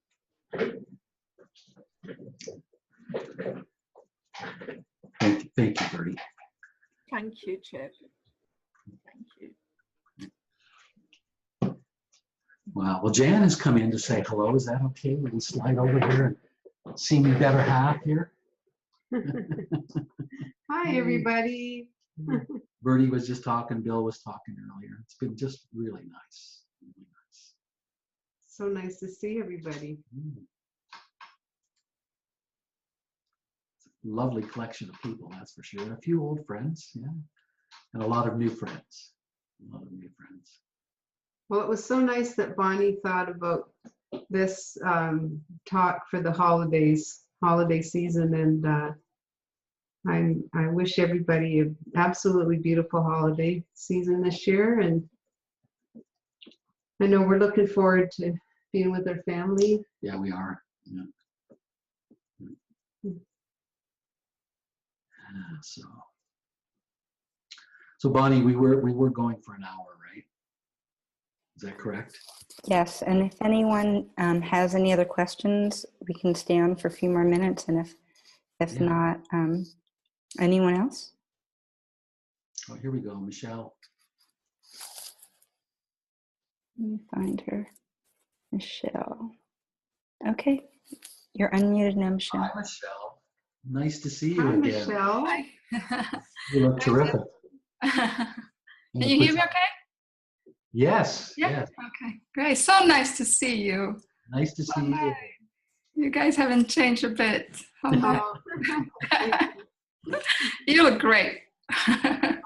Thank you, Bertie. thank you, Chip. Thank you. Wow. Well, Jan has come in to say hello. Is that okay? We can slide over here and see me better half here. Hi, everybody. Bertie was just talking. Bill was talking earlier. It's been just really nice. Really nice. So nice to see everybody. Lovely collection of people, that's for sure. And a few old friends, yeah, and a lot of new friends. A lot of new friends. Well, it was so nice that Bonnie thought about this talk for the holiday season, and I wish everybody an absolutely beautiful holiday season this year. And I know we're looking forward to being with our family. Yeah, we are. Yeah. So Bonnie, we were going for an hour, right? Is that correct? Yes, and if anyone has any other questions, we can stay on for a few more minutes, and if not, anyone else? Oh, here we go, Michelle. Let me find her. Michelle. Okay, you're unmuted now, Michelle. Hi, Michelle. Nice to see you Hi, again. Michelle. Hi. You look terrific. Can you hear me okay? Yes. Yeah. Yes. Okay. Great. So nice to see you. Nice to see you. You guys haven't changed a bit. Oh, You look great. And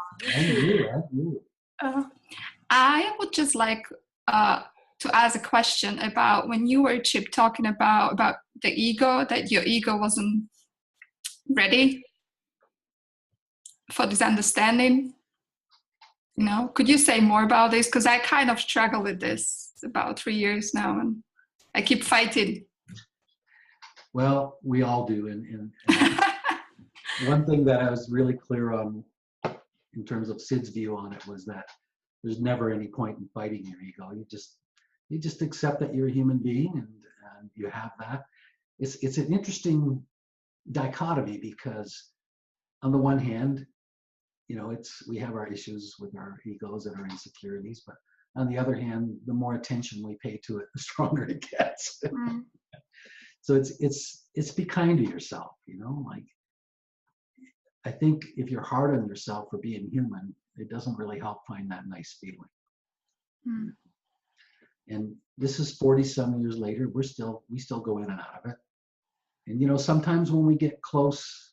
you. I would just like to to ask a question about when you were, Chip, talking about the ego, that your ego wasn't ready for this understanding. You know, could you say more about this? Because I kind of struggle with this about 3 years now, and I keep fighting. Well, we all do. And one thing that I was really clear on in terms of Sid's view on it was that there's never any point in fighting your ego. You just accept that you're a human being, and you have that. It's an interesting dichotomy, because on the one hand, you know, we have our issues with our egos and our insecurities, but on the other hand, the more attention we pay to it, the stronger it gets. Mm. So it's be kind to yourself, you know. Like, I think if you're hard on yourself for being human, it doesn't really help find that nice feeling. Mm. And this is 40-some years later. We still go in and out of it. And you know, sometimes when we get close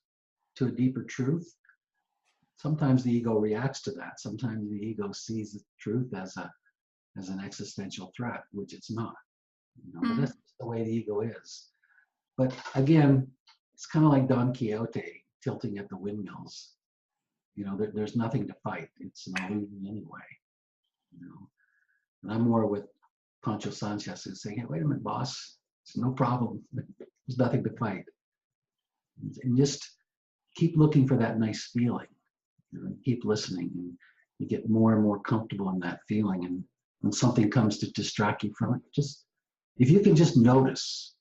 to a deeper truth, sometimes the ego reacts to that. Sometimes the ego sees the truth as an existential threat, which it's not. You know, but that's the way the ego is. But again, it's kind of like Don Quixote tilting at the windmills. You know, there's nothing to fight. It's an illusion anyway. You know, and I'm more with Pancho Sanchez, who's saying, "Hey, wait a minute, boss. It's no problem. There's nothing to fight." And just keep looking for that nice feeling. You know, keep listening, and you get more and more comfortable in that feeling. And when something comes to distract you from it, just if you can just notice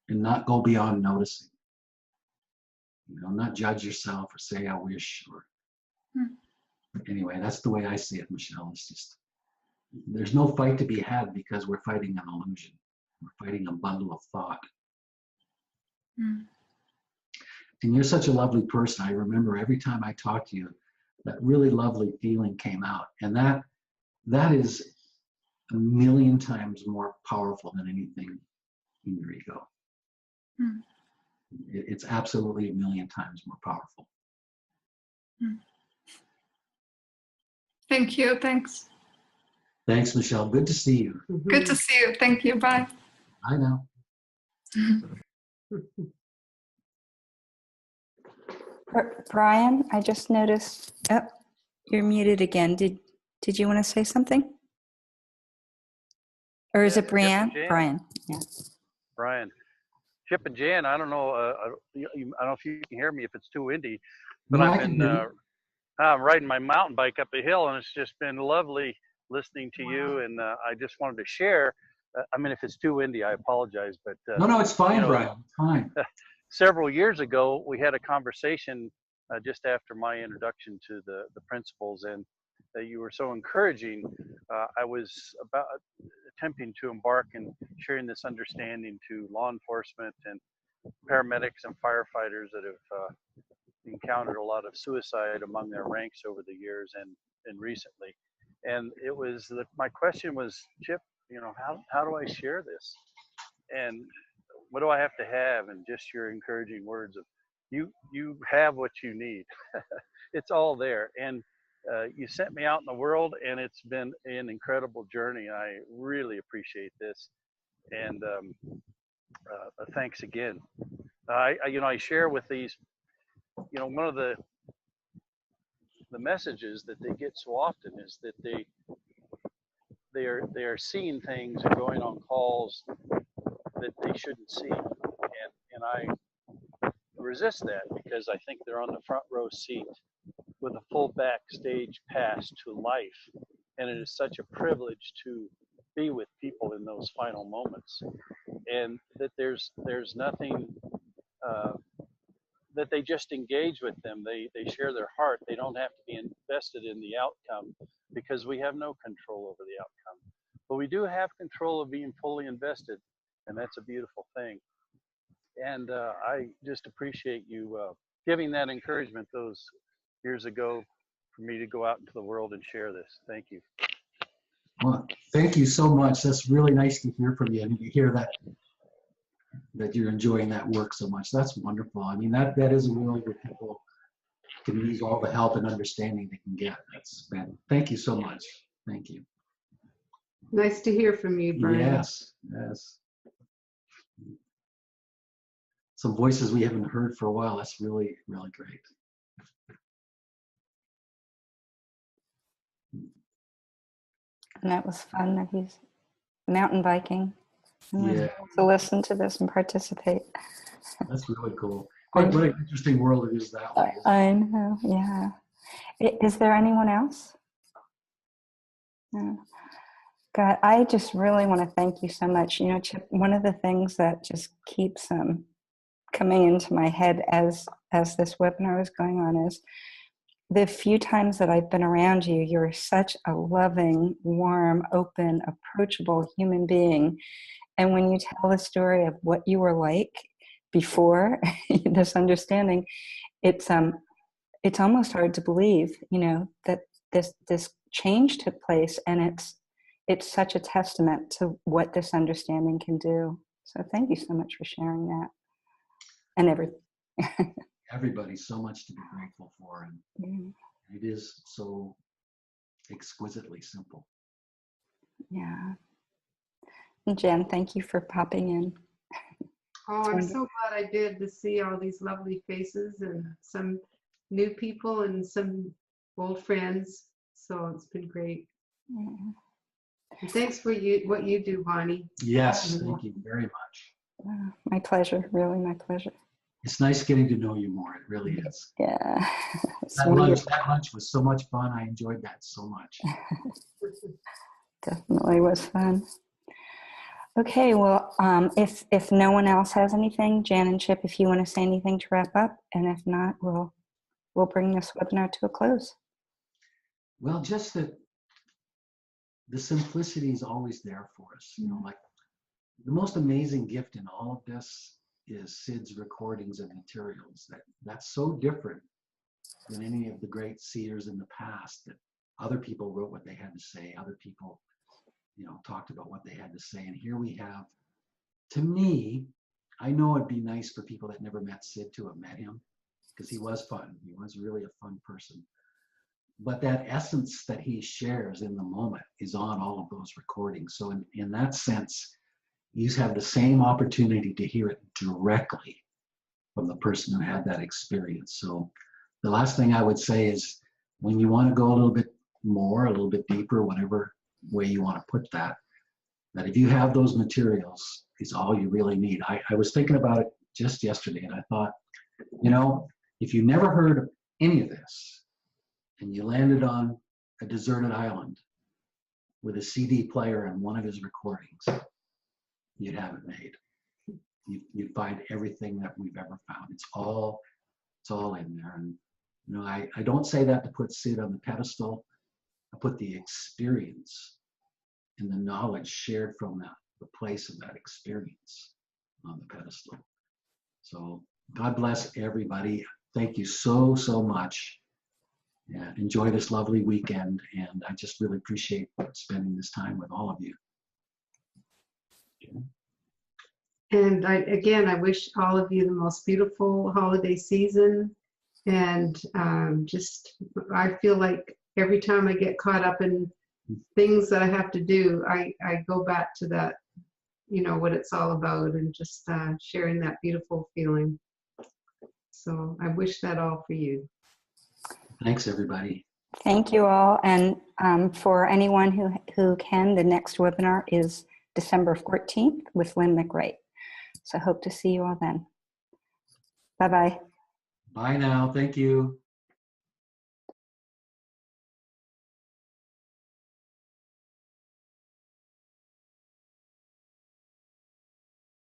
and not go beyond noticing. You know, not judge yourself or say, "I wish," or anyway, that's the way I see it, Michelle. It's just, there's no fight to be had, because we're fighting an illusion. We're fighting a bundle of thought. Mm. And you're such a lovely person. I remember every time I talk to you, that really lovely feeling came out. And that is 1,000,000 times more powerful than anything in your ego. Mm. It's absolutely 1,000,000 times more powerful. Thank you. Thanks. Thanks, Michelle. Good to see you. Good to see you. Thank you. Bye. I know. Brian, I just noticed. Oh, you're muted again. Did you want to say something? Or is it Brian? Brian. Yeah. Brian. Chip and Jan, I don't know. I don't know if you can hear me, if it's too windy, but no, I'm riding my mountain bike up a hill, and it's just been lovely listening to you. And I just wanted to share. I mean, if it's too windy, I apologize. But no, it's fine, Brian. It's fine. Several years ago, we had a conversation just after my introduction to the principles, and you were so encouraging. I was about attempting to embark in sharing this understanding to law enforcement and paramedics and firefighters that have encountered a lot of suicide among their ranks over the years and recently. And it was my question was, Chip, you know, how do I share this? And what do I have to have? And just your encouraging words of, you have what you need. It's all there. And you sent me out in the world, and it's been an incredible journey. I really appreciate this, and thanks again. I share with these, you know, one of the messages that they get so often is that they are seeing things and going on calls that they shouldn't see, and I resist that, because I think they're on the front row seat with a full backstage pass to life, and it is such a privilege to be with people in those final moments, and that there's nothing that they just engage with them. They share their heart. They don't have to be invested in the outcome, because we have no control over the outcome, but we do have control of being fully invested, and that's a beautiful thing. And I just appreciate you giving that encouragement those years ago for me to go out into the world and share this. Thank you. Well, thank you so much. That's really nice to hear from you, and to hear that you're enjoying that work so much. That's wonderful. I mean, that is a world where people can use all the help and understanding they can get. Thank you so much. Thank you. Nice to hear from you, Brian. Yes, yes. Some voices we haven't heard for a while. That's really, really great. And that was fun that he's mountain biking and was Yeah, able to listen to this and participate. that's really cool. What an interesting world it is that way. I know, yeah. Is there anyone else? No. God, I just really want to thank you so much. You know, Chip, one of the things that just keeps coming into my head as this webinar is going on is the few times that I've been around you, you're such a loving, warm, open, approachable human being. And when you tell the story of what you were like before this understanding, it's almost hard to believe, you know, that this change took place, and it's such a testament to what this understanding can do. So thank you so much for sharing that and everything. Everybody's so much to be grateful for, and it is so exquisitely simple. Yeah. And Jen, thank you for popping in. Oh, I'm so glad I did, to see all these lovely faces and some new people and some old friends. So it's been great. Yeah. And thanks for what you do, Bonnie. Yes, thank you very much. My pleasure, really my pleasure. It's nice getting to know you more. It really is. Yeah. That lunch was so much fun. I enjoyed that so much. Definitely was fun. Okay, well, if no one else has anything, Jan and Chip, if you want to say anything to wrap up, and if not, we'll bring this webinar to a close. Well, just that the simplicity is always there for us. You know, like the most amazing gift in all of this is Sid's recordings and materials. That's so different than any of the great seers in the past, that other people wrote what they had to say, other people, you know, talked about what they had to say. And here we have, to me, I know it'd be nice for people that never met Sid to have met him, because he was fun. He was really a fun person. But that essence that he shares in the moment is on all of those recordings. So in that sense, you have the same opportunity to hear it directly from the person who had that experience. So the last thing I would say is, when you want to go a little bit more, a little bit deeper, whatever way you want to put that if you have those materials, is all you really need. I was thinking about it just yesterday, and I thought, you know, if you never heard of any of this, and you landed on a deserted island with a CD player and one of his recordings, you'd have it made. You'd find everything that we've ever found. It's all in there. And you know, I don't say that to put Sid on the pedestal. I put the experience and the knowledge shared from the place of that experience on the pedestal. So God bless everybody. Thank you so much. Yeah, enjoy this lovely weekend, and I just really appreciate spending this time with all of you. And I wish all of you the most beautiful holiday season. And I feel like every time I get caught up in things that I have to do, I go back to that, you know, what it's all about, and just sharing that beautiful feeling. So I wish that all for you. Thanks, everybody. Thank you all. And for anyone who can, the next webinar is December 14th with Lynn McWright. So hope to see you all then. Bye-bye. Bye now. Thank you.